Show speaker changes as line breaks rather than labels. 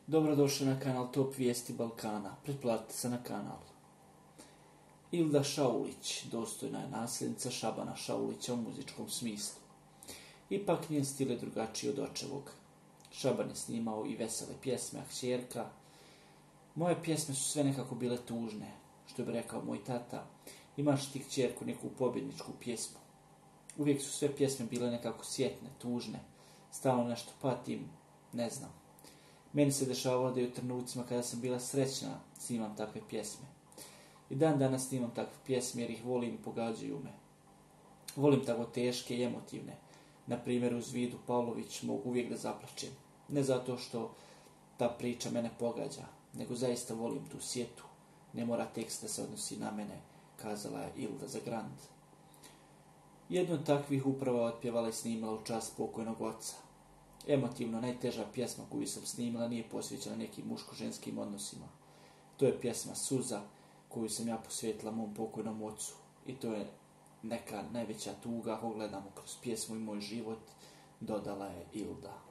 Dobrodošli na kanal Top Vijesti Balkana. Pretplatite se na kanal. Ilda Šaulić dostojna je nasljednica Šabana Šaulića u muzičkom smislu. Ipak njen stil je drugačiji od očevog. Šaban je snimao i vesele pjesme, a kćerka. Moje pjesme su sve nekako bile tužne, što bi rekao moj tata. Imaš ti kćerku neku pobjedničku pjesmu. Uvijek su sve pjesme bile nekako sjetne, tužne. Stalno nešto patim, ne znam. Meni se dešavalo da i u trenucima kada sam bila srećna snimam takve pjesme. I dan danas snimam takve pjesme jer ih volim i pogađaju me. Volim tako teške i emotivne. Na primjer uz Vidu Pavlović mogu uvijek da zaplačem. Ne zato što ta priča mene pogađa, nego zaista volim tu sjetu. Ne mora tekst da se odnosi na mene, kazala je Ilda za Grand. Jednu od takvih upravo otpjevala i snimala u čast pokojnog oca. Emotivno najteža pjesma koju sam snimila nije posvećena nekim muško-ženskim odnosima. To je pjesma Suza koju sam ja posvetila mom pokojnom ocu. I to je neka najveća tuga ako gledamo kroz pjesmu i moj život, dodala je Ilda.